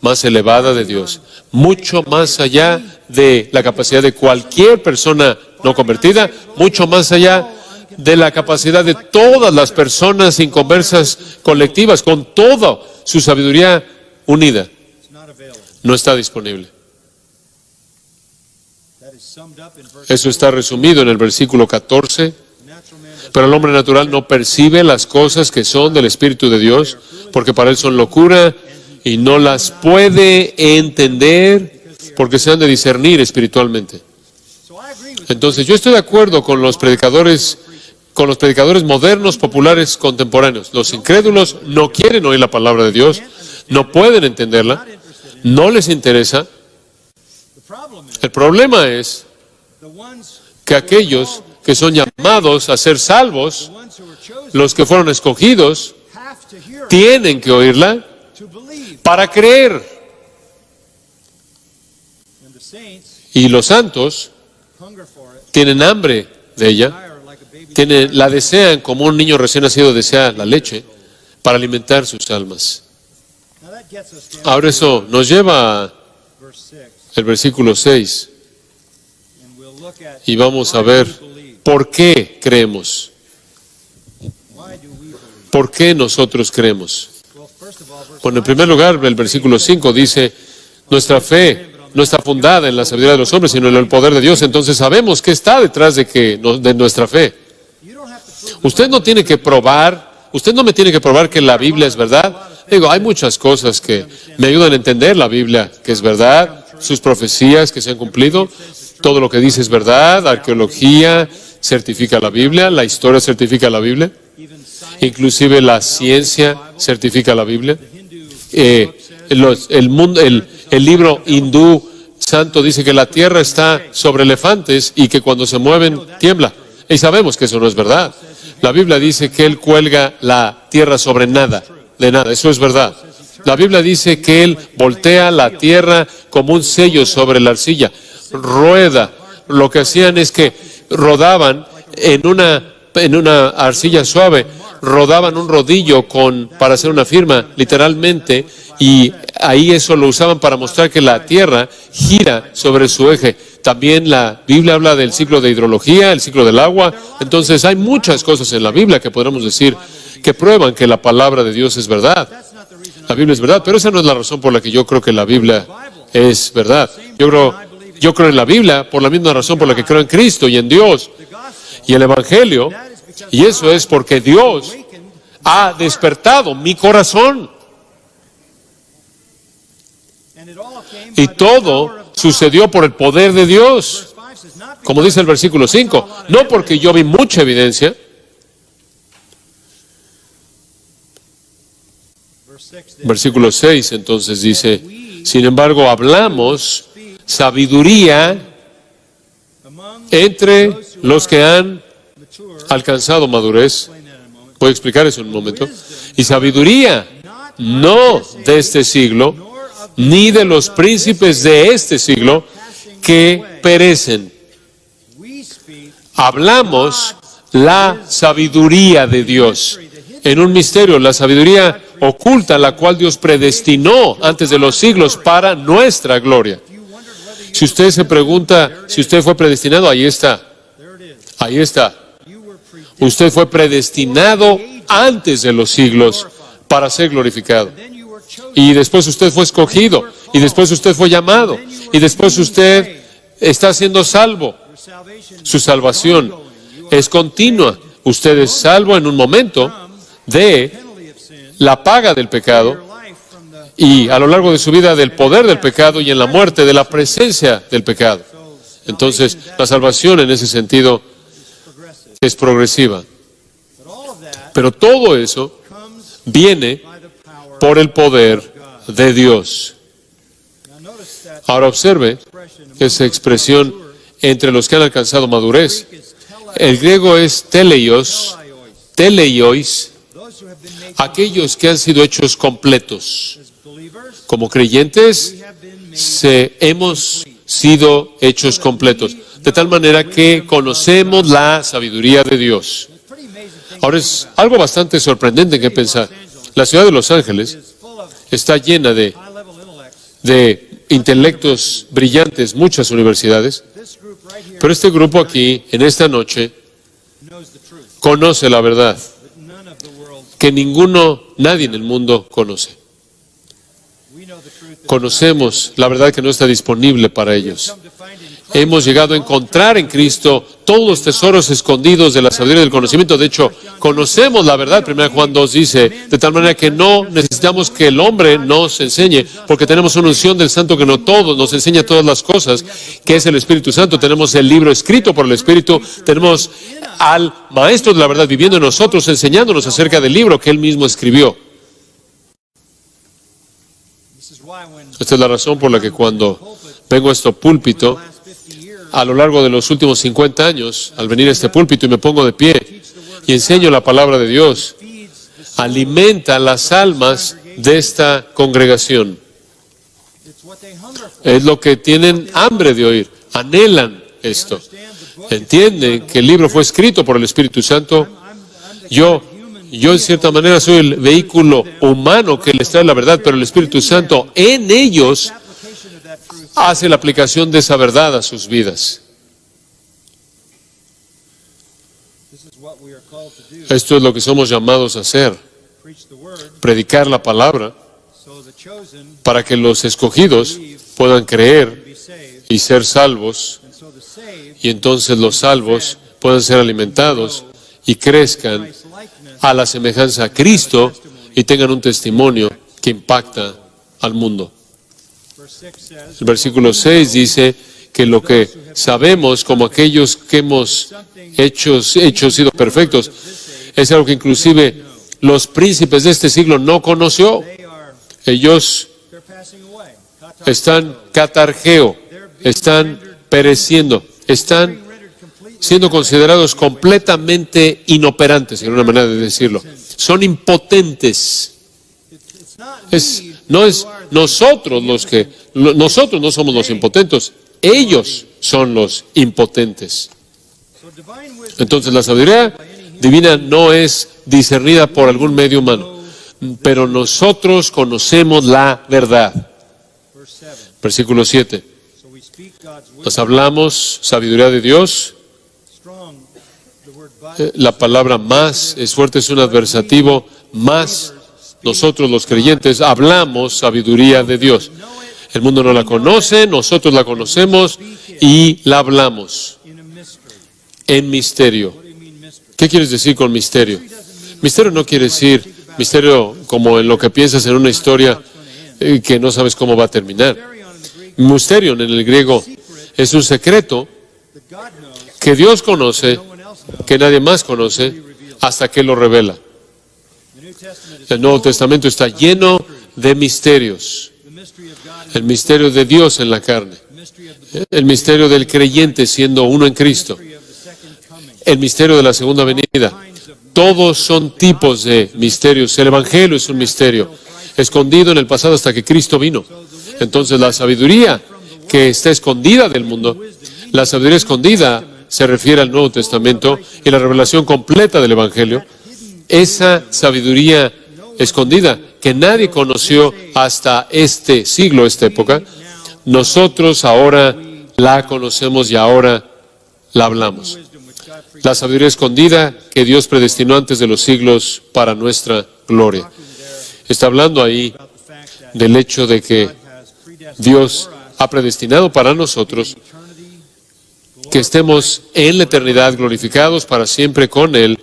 más elevada de Dios, mucho más allá de la capacidad de cualquier persona no convertida, mucho más allá de la capacidad de todas las personas inconversas colectivas, con toda su sabiduría unida. No está disponible. Eso está resumido en el versículo 14. Pero el hombre natural no percibe las cosas que son del Espíritu de Dios, porque para él son locura y no las puede entender, porque se han de discernir espiritualmente. Entonces, yo estoy de acuerdo con los predicadores modernos, populares, contemporáneos. Los incrédulos no quieren oír la palabra de Dios, no pueden entenderla, no les interesa. El problema es que aquellos que son llamados a ser salvos, los que fueron escogidos, tienen que oírla para creer. Y los santos tienen hambre de ella, la desean como un niño recién nacido desea la leche para alimentar sus almas. Ahora eso nos lleva al versículo 6 y vamos a ver por qué creemos. ¿Por qué nosotros creemos? Bueno, en primer lugar, el versículo 5 dice, nuestra fe no está fundada en la sabiduría de los hombres, sino en el poder de Dios. Entonces sabemos qué está detrás de nuestra fe. Usted no me tiene que probar que la Biblia es verdad. Digo, hay muchas cosas que me ayudan a entender la Biblia, que es verdad, sus profecías que se han cumplido, todo lo que dice es verdad, arqueología certifica la Biblia, la historia certifica la Biblia, inclusive la ciencia certifica la Biblia. El libro hindú santo dice que la tierra está sobre elefantes y que cuando se mueven tiembla. Y sabemos que eso no es verdad. La Biblia dice que Él cuelga la tierra sobre nada, de nada. Eso es verdad. La Biblia dice que Él voltea la tierra como un sello sobre la arcilla. Rueda. Lo que hacían es que rodaban en una arcilla suave, rodaban un rodillo para hacer una firma, literalmente, y ahí eso lo usaban para mostrar que la tierra gira sobre su eje. También la Biblia habla del ciclo de hidrología, el ciclo del agua. Entonces hay muchas cosas en la Biblia que podemos decir que prueban que la palabra de Dios es verdad. La Biblia es verdad, pero esa no es la razón por la que yo creo que la Biblia es verdad. Yo creo en la Biblia por la misma razón por la que creo en Cristo y en Dios y el Evangelio, y eso es porque Dios ha despertado mi corazón. Y todo sucedió por el poder de Dios, como dice el versículo 5, no porque yo vi mucha evidencia, Versículo 6 entonces dice, sin embargo hablamos sabiduría entre los que han alcanzado madurez. Voy a explicar eso en un momento. Y sabiduría no de este siglo, ni de los príncipes de este siglo que perecen. Hablamos la sabiduría de Dios en un misterio, la sabiduría oculta, la cual Dios predestinó antes de los siglos para nuestra gloria. Si usted se pregunta si usted fue predestinado, ahí está. Ahí está. Usted fue predestinado antes de los siglos para ser glorificado. Y después usted fue escogido. Y después usted fue llamado. Y después usted está siendo salvo. Su salvación es continua. Usted es salvo en un momento de la paga del pecado y a lo largo de su vida del poder del pecado y en la muerte de la presencia del pecado. Entonces, la salvación en ese sentido es progresiva. Pero todo eso viene por el poder de Dios. Ahora observe esa expresión entre los que han alcanzado madurez. El griego es teleios, aquellos que han sido hechos completos. Como creyentes, hemos sido hechos completos, de tal manera que conocemos la sabiduría de Dios. Ahora es algo bastante sorprendente que pensar. La ciudad de Los Ángeles está llena de intelectos brillantes, muchas universidades, pero este grupo aquí, en esta noche, conoce la verdad que nadie en el mundo conoce. Conocemos la verdad que no está disponible para ellos. Hemos llegado a encontrar en Cristo todos los tesoros escondidos de la sabiduría y del conocimiento. De hecho, conocemos la verdad. 1 Juan 2 dice, de tal manera que no necesitamos que el hombre nos enseñe, porque tenemos una unción del Santo que nos enseña todas las cosas, que es el Espíritu Santo. Tenemos el libro escrito por el Espíritu. Tenemos al Maestro de la verdad viviendo en nosotros, enseñándonos acerca del libro que Él mismo escribió. Esta es la razón por la que cuando vengo a este púlpito, a lo largo de los últimos 50 años, al venir a este púlpito y me pongo de pie y enseño la palabra de Dios, alimenta las almas de esta congregación. Es lo que tienen hambre de oír, anhelan esto. Entienden que el libro fue escrito por el Espíritu Santo. Yo en cierta manera soy el vehículo humano que les trae la verdad, pero el Espíritu Santo en ellos hace la aplicación de esa verdad a sus vidas. Esto es lo que somos llamados a hacer, predicar la palabra para que los escogidos puedan creer y ser salvos, y entonces los salvos puedan ser alimentados y crezcan a la semejanza a Cristo y tengan un testimonio que impacta al mundo. El versículo 6 dice que lo que sabemos como aquellos que hemos hecho sido perfectos es algo que inclusive los príncipes de este siglo no conoció. Ellos están catargeo, están pereciendo, están siendo considerados completamente inoperantes, en una manera de decirlo. Son impotentes. Nosotros no somos los impotentes, ellos son los impotentes. Entonces la sabiduría divina no es discernida por algún medio humano, pero nosotros conocemos la verdad. Versículo 7. Nos hablamos sabiduría de Dios. La palabra más es fuerte, es un adversativo. Más, nosotros los creyentes hablamos sabiduría de Dios. El mundo no la conoce, nosotros la conocemos y la hablamos en misterio. ¿Qué quieres decir con misterio? Misterio no quiere decir misterio como en lo que piensas en una historia que no sabes cómo va a terminar. Misterio en el griego es un secreto que Dios conoce, que nadie más conoce, hasta que lo revela. Testament is El Nuevo Testamento está lleno de misterios. the mystery of God, El misterio de Dios en la carne. the mystery of the El misterio del creyente siendo uno en Cristo. mystery of the second coming. El misterio de la segunda venida. Todos son tipos de misterios. El Evangelio es un misterio, escondido en el pasado hasta que Cristo vino. Entonces la sabiduría que está escondida del mundo, la sabiduría escondida se refiere al Nuevo Testamento y la revelación completa del Evangelio. Esa sabiduría escondida que nadie conoció hasta este siglo, esta época, nosotros ahora la conocemos y ahora la hablamos. La sabiduría escondida que Dios predestinó antes de los siglos para nuestra gloria. Está hablando ahí del hecho de que Dios ha predestinado para nosotros que estemos en la eternidad glorificados para siempre con Él.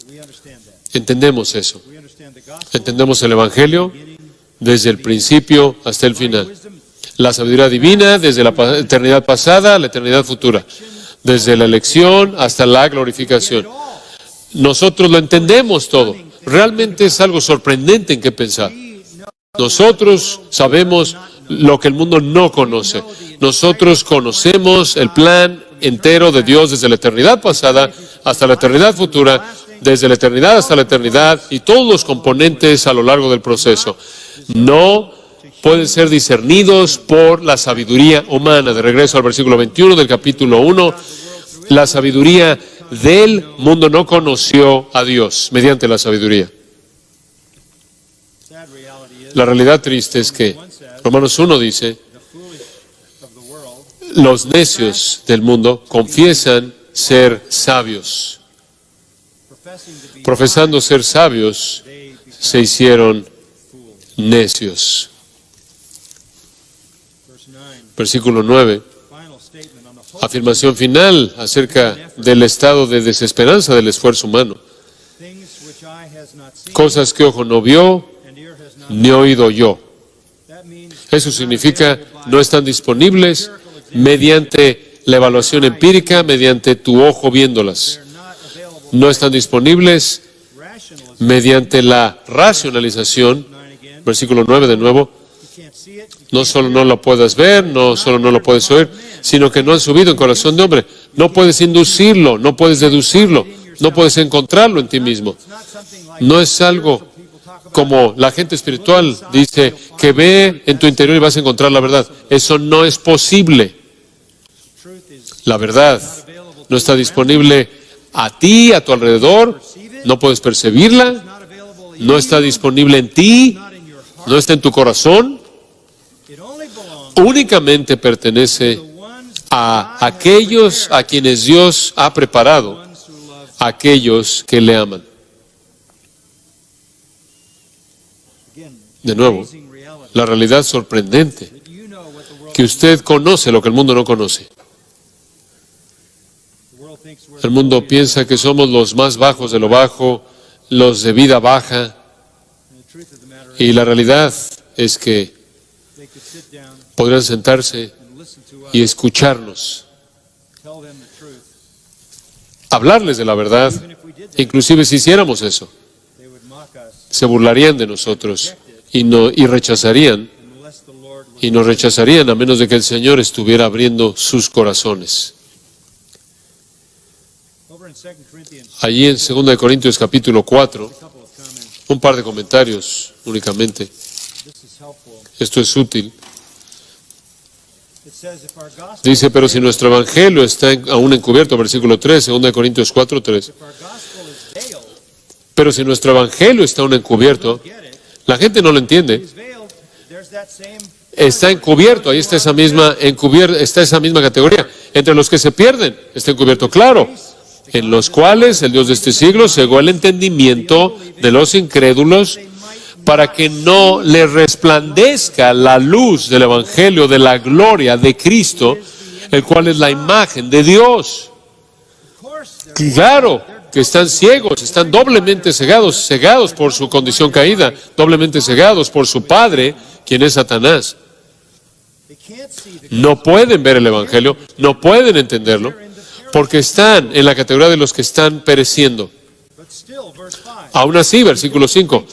We understand that. Entendemos eso. We understand the gospel. Entendemos el Evangelio desde el principio hasta el final. La sabiduría divina desde la eternidad pasada a la eternidad futura. Desde la elección hasta la glorificación. Nosotros lo entendemos todo. Realmente es algo sorprendente en qué pensar. Nosotros sabemos lo que el mundo no conoce. Nosotros conocemos el plan entero de Dios desde la eternidad pasada hasta la eternidad futura, desde la eternidad hasta la eternidad y todos los componentes a lo largo del proceso. No pueden ser discernidos por la sabiduría humana. De regreso al versículo 21 del capítulo 1, la sabiduría del mundo no conoció a Dios mediante la sabiduría. Sad reality is La realidad triste es que Romanos 1 dice, the foolish of the world los necios del mundo confiesan ser sabios. professing to be Profesando ser sabios, they become se hicieron necios. verse 9. Versículo 9. Final statement on the hope Afirmación final acerca del estado de desesperanza del esfuerzo humano. things which eye has not seen Cosas que ojo no vio, and ear has not. ni oído yo. That means Eso significa no están disponibles mediante la evaluación empírica, mediante tu ojo viéndolas. they're not available No están disponibles rationalism. mediante la racionalización. 9 again. Versículo 9 de nuevo. You can't see it. No solo no lo puedes ver, no solo no lo puedes oír, sino que no han subido en corazón de hombre. No puedes inducirlo, no puedes deducirlo, no puedes encontrarlo en ti mismo. It's not something like No es algo people talk about. como la gente espiritual dice que ve en tu interior y vas a encontrar la verdad. Eso no es posible. Truth is La verdad no está disponible a ti, a tu alrededor, no puedes percibirla, not available in no está disponible en ti, not in your heart. no está en tu corazón, It only belongs únicamente pertenece to the ones a aquellos a quienes Dios ha preparado, who love. a aquellos que le aman. Again, De nuevo, amazing reality la realidad sorprendente, that you know what the world que usted conoce lo que el mundo no conoce. the world thinks we're El mundo piensa que somos los más bajos de lo bajo, los de vida baja, and the truth of the matter is y la realidad es que they could sit down podrían sentarse and listen to us, y escucharnos, tell them the truth. hablarles de la verdad. Even if we did that, Inclusive si hiciéramos eso, they would mock us se burlarían de nosotros y rechazarían unless the Lord was. y nos rechazarían a menos de que el Señor estuviera abriendo sus corazones. Over in 2 Corinthians, Allí en 2 Corintios capítulo 4, a couple of comments. un par de comentarios únicamente. This is helpful. Esto es útil. It says if our gospel Dice, pero si nuestro evangelio está aún encubierto, versículo 3, 2 Corintios 4, 3. if our gospel is veiled, Pero si nuestro evangelio está aún encubierto, get it. la gente no lo entiende. It's veiled. There's that same Está encubierto, ahí está esa misma categoría. Entre los que se pierden, está encubierto, claro, en los cuales el Dios de este siglo cegó el entendimiento de los incrédulos para que no les resplandezca la luz del evangelio de la gloria de Cristo, el cual es la imagen de Dios. of course they're Claro que están ciegos, están doblemente cegados por su condición caída, doblemente cegados por su padre, quien es Satanás. they can't see the No pueden ver el evangelio, no pueden entenderlo, porque están en la categoría de los que están pereciendo. but still verse 5. Aún así, versículo 5,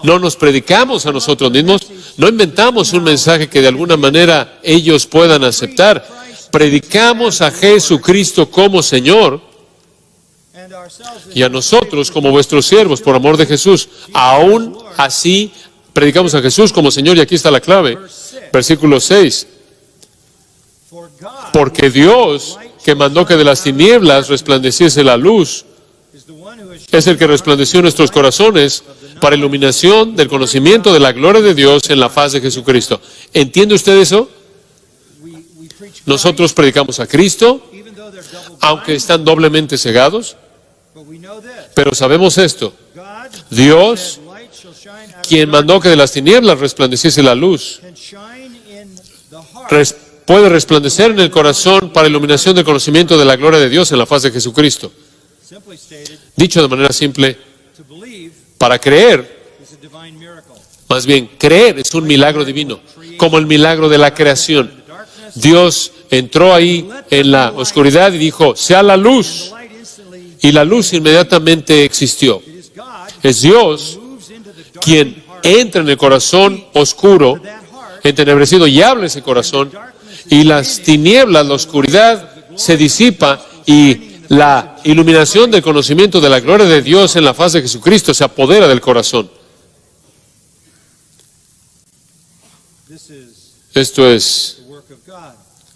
no nos predicamos a nosotros mismos, no inventamos un mensaje que de alguna manera ellos puedan aceptar. Predicamos a Jesucristo como Señor and ourselves as y a nosotros como vuestros siervos por amor de Jesús. Aún así, predicamos a Jesús como Señor, y aquí está la clave. Versículo 6, for God porque Dios, que mandó que de las tinieblas resplandeciese la luz, is the one who has es el que resplandeció en nuestros corazones para iluminación del conocimiento de la gloria de Dios en la faz de Jesucristo. ¿Entiende usted eso? we preach Nosotros predicamos a Cristo, even though they're double aunque están doblemente cegados, but we know this. pero sabemos esto. God Dios, said, light shall shine out of quien mandó que de las tinieblas resplandeciese la luz, can shine in the heart puede resplandecer en el corazón para iluminación del conocimiento de la gloria de Dios en la faz de Jesucristo. simply stated. Dicho de manera simple, To believe para creer, is a divine miracle. más bien, creer es un milagro divino, como el milagro de la creación. The darkness, Dios entró ahí en la oscuridad y dijo, sea la the luz, light instantly. y la luz inmediatamente existió. It is God Es Dios moves into the dark quien heart. entra en el corazón oscuro, That heart entenebrecido, y habla ese corazón, y las tinieblas, la oscuridad se disipa, y la iluminación del conocimiento de la gloria de Dios en la faz de Jesucristo se apodera del corazón. this is Esto es the work of God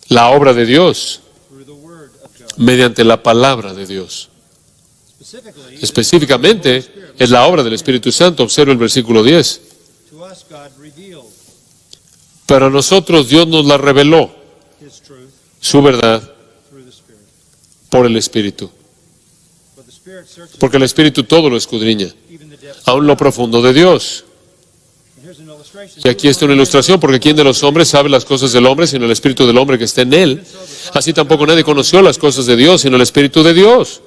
la obra de Dios through the word of God. mediante la palabra de Dios. Specifically, Específicamente, es la obra del Espíritu Santo. Observa el versículo 10. to us God revealed Pero a nosotros Dios nos la reveló, his truth su verdad, through the Spirit. por el Espíritu. For the Spirit searches Porque el Espíritu todo lo escudriña, even the depths. aún lo profundo de Dios. And here's an illustration. Y aquí está una ilustración, porque ¿quién de los hombres sabe las cosas del hombre sino el Espíritu del hombre que está en él? Así tampoco nadie conoció las cosas de Dios sino el Espíritu de Dios.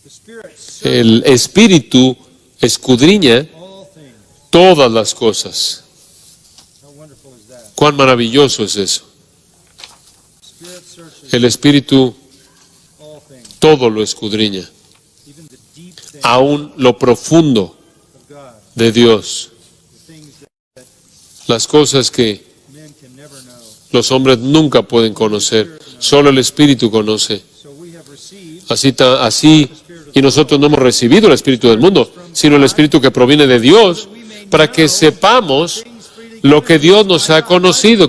The Spirit searches El Espíritu escudriña all things. todas las cosas. How wonderful is that? Cuán maravilloso es eso. The Spirit searches El Espíritu all things, todo lo escudriña, even the deep things aún lo profundo of God, de Dios. the things that Las cosas que men can never know. los hombres nunca pueden conocer, solo el Espíritu conoce. So we have received Así, y nosotros no hemos recibido el Espíritu del mundo, sino el Espíritu que proviene de Dios, para que sepamos things freely. lo que Dios nos ha concedido.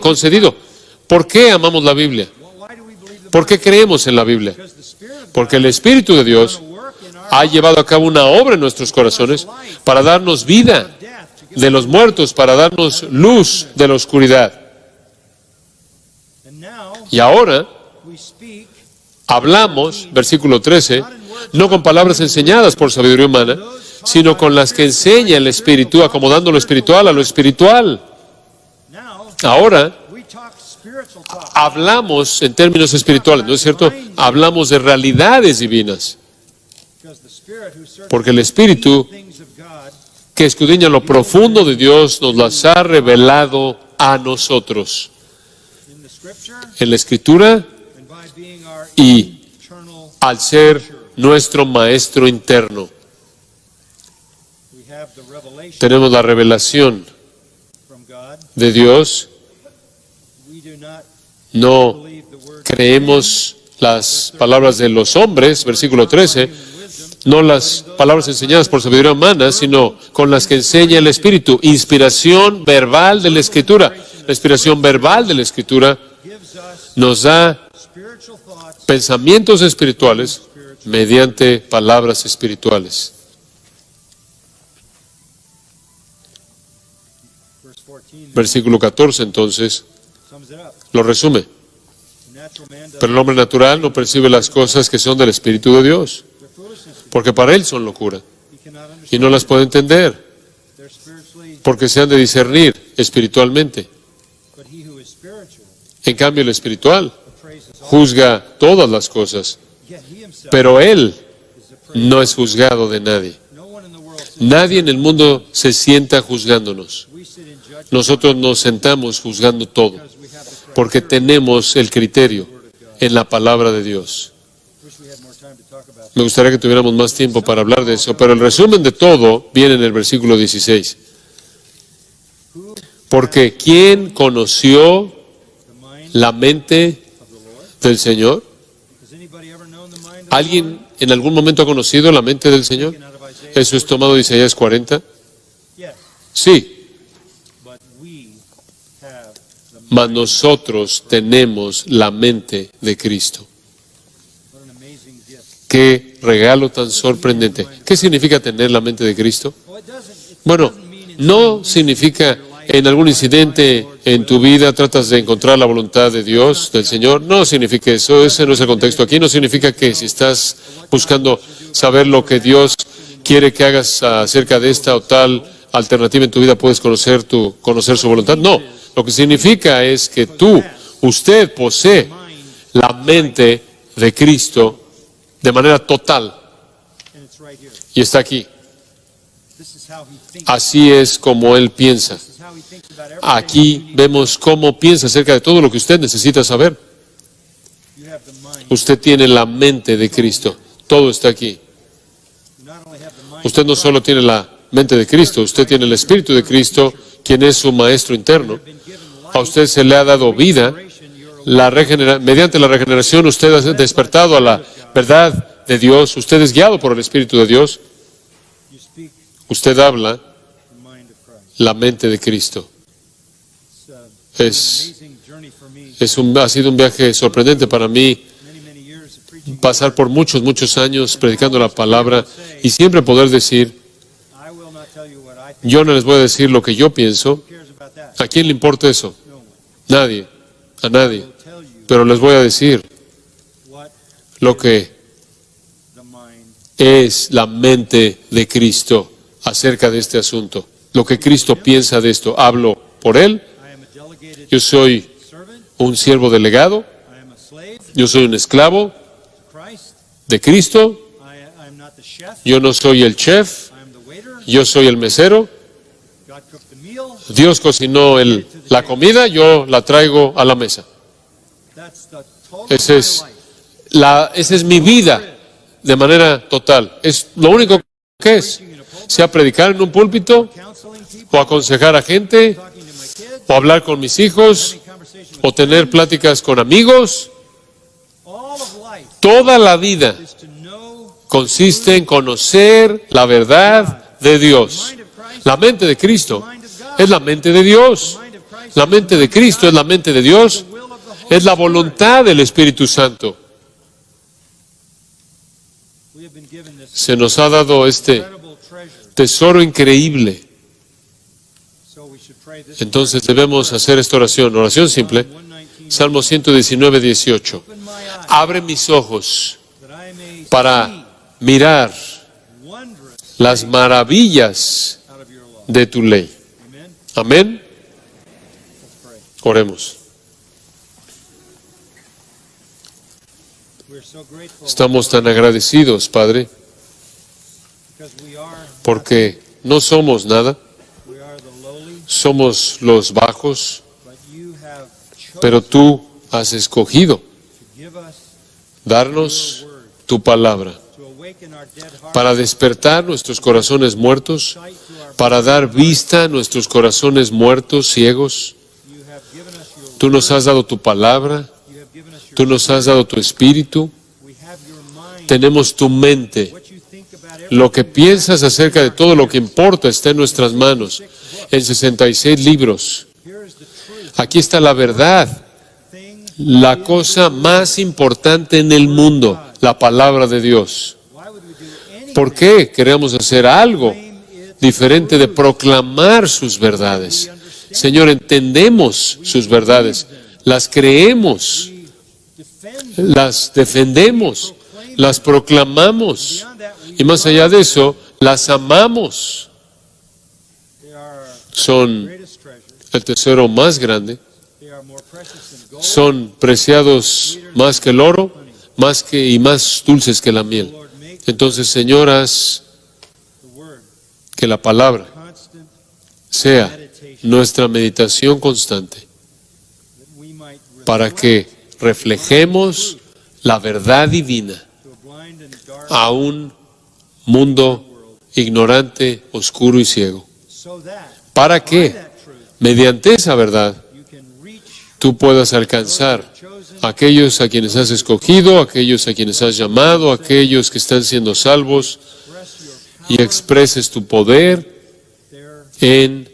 ¿Por qué amamos la Biblia? Why do we believe the ¿Por qué creemos en la Biblia? Because the Spirit of Porque el Espíritu de Dios God work in our ha llevado a cabo una obra en nuestros corazones para darnos vida death to give. de los muertos, para darnos luz de la oscuridad. And now Y ahora we speak hablamos, versículo 13, no con palabras enseñadas por sabiduría humana, sino con las que enseña el Espíritu, acomodando lo espiritual a lo espiritual. now Ahora we talk spiritual talk. hablamos en términos espirituales, ¿no es cierto? Hablamos de realidades divinas, Because the Spirit who searches porque el Espíritu the things of God que escudriña lo profundo de Dios nos las ha revelado a nosotros. in the Scripture En la Escritura, and by being our y eternal. al ser nuestro Maestro interno, We have the revelation tenemos la revelación from God. de Dios. We do not No believe the word creemos las palabras de los hombres, versículo 13, no las palabras enseñadas por sabiduría humana, sino con las que enseña el Espíritu, inspiración verbal de la Escritura. La inspiración verbal de la Escritura gives us nos da spiritual thoughts. pensamientos espirituales mediante palabras espirituales. Verse 14 Versículo 14, entonces, sums it up. lo resume. The natural man does Pero el hombre natural no percibe las cosas que son del Espíritu de Dios, their foolishness. porque para él son locura, He cannot y understand. no las puede entender, They're spiritually, porque se han de discernir espiritualmente. but he who is spiritual En cambio, el espiritual appraises all. juzga todas las cosas, Yet he himself pero él is appraised. no es juzgado de nadie. No one in the world sits. Nadie en el mundo se sienta juzgándonos. We sit in judgment Nosotros nos sentamos juzgando todo, because we have the porque tenemos el criterio en la palabra de Dios. Wish we had more time to talk about Me gustaría que tuviéramos más tiempo para hablar de eso, pero el resumen de todo viene en el versículo 16. Porque ¿quién conoció the mind la mente of the Lord. del Señor? Has anybody ever known the mind of ¿Alguien en algún momento ha conocido la mente del Señor? the Lord? Out of Isaiah Eso es tomado de Isaías 40. Yes, Sí, but we have the mind. mas nosotros tenemos la mente de Cristo. What an amazing gift. Qué regalo tan sorprendente. ¿Qué significa tener la mente de Cristo? Oh, it doesn't Bueno, mean in no significa en algún incidente en tu vida tratas de encontrar la voluntad de Dios, del Señor. No significa eso, ese no es el contexto aquí. No significa que si estás buscando saber lo que Dios quiere que hagas acerca de esta o tal alternativa en tu vida, puedes conocer su voluntad. No, lo que significa es que usted posee la mente de Cristo de manera total and it's right here. y está aquí. This is how he thinks. Así es como Él piensa. This is how he thinks about everything. Aquí vemos cómo piensa acerca de todo lo que usted necesita saber. You have the mind. Usted tiene la mente de Cristo. Todo está aquí. You not only have the mind Usted no of solo tiene la mente de Cristo, usted tiene el Espíritu de Cristo, quien es su Maestro interno. been given A usted se le ha dado vida. Mediante la regeneración usted ha despertado a la verdad de Dios. Usted es guiado por el Espíritu de Dios. you speak Usted habla the mind of Christ. la mente de Cristo. It's an Es, amazing journey for me. ha sido un viaje sorprendente para mí Many years of preaching. pasar por muchos años predicando la palabra y siempre poder decir, I will not tell you what I think. yo no les voy a decir lo que yo pienso. Who cares about that? ¿A quién le importa eso? No one. Nadie. A nadie. I will tell you Pero les voy a decir what lo que the mind. es la mente de Cristo acerca de este asunto. Lo que Cristo piensa de esto. Hablo por Él. I am a delegated Yo soy servant. un siervo delegado. I am a slave Yo soy un esclavo to Christ. de Cristo. I am not the chef. Yo no soy el chef. I am the waiter. Yo soy el mesero. God cooked the meal. Dios cocinó la comida. Yo la traigo a la mesa. That's the total Ese of es my life. esa es mi vida de manera total. Es lo único que es. Sea predicar en un púlpito, Counseling people, o aconsejar a gente, talking to my kids, o hablar con mis hijos, having conversation o with tener pláticas con amigos. all of life Toda la vida is to know consiste en conocer la verdad de Dios. La mente de Cristo es la mente de Dios. the mind of Christ. La mente de Cristo es la mente de Dios. The will of the Holy Es la Spirit. voluntad del Espíritu Santo. We have been given this Se nos ha dado este incredible treasure. tesoro increíble. So we should pray this. Entonces debemos hacer esta oración. Oración simple. 119. Salmo 119, 18. Open my eyes Abre mis ojos that I may para mirar see wondrous las maravillas out of your law. de tu ley. Amen. Amén. Let's pray. Oremos. We're so grateful Estamos tan agradecidos, Padre, because we are porque no somos nada, we are the lowly, somos los bajos, but you have chosen pero tú has escogido to give us darnos your word, tu palabra to awaken our dead hearts, para despertar nuestros corazones muertos, sight to our para dar vista a nuestros corazones muertos, ciegos. You have given us your Tú nos has dado tu palabra, you have given us your tú nos has dado tu espíritu, we have your mind. tenemos tu mente. What you think about Lo que piensas acerca de todo lo que importa está en nuestras manos, en 66 libros. here is the truth Aquí está la verdad, thing. la cosa más importante en el mundo, la palabra de Dios. Why would we do anything? ¿Por qué queremos hacer algo diferente de proclamar sus verdades? Señor, entendemos sus verdades, las creemos, Defend las defendemos, las proclamamos beyond that. y más allá de eso, las amamos. They are Son greatest treasure. el tesoro más grande, They are more precious than gold. son preciados más que el oro, y más dulces que la miel. Lord, make Entonces, Señor, haz the word que la palabra constant sea meditation nuestra meditación constante that we might para que reflejemos la verdad divina to a blind and a un mundo ignorante, oscuro y ciego. so that Para by que, that truth mediante esa verdad, you can reach tú puedas alcanzar a aquellos a quienes has escogido, a aquellos a quienes has llamado, a aquellos que están siendo salvos, y expreses tu poder their en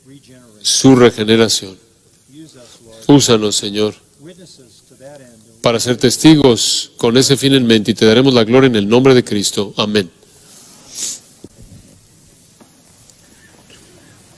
regeneration. su regeneración. Use us, Lord, Úsanos, Señor, witnesses to that end. para ser testigos con ese fin en mente, y te daremos la gloria en el nombre de Cristo. Amén.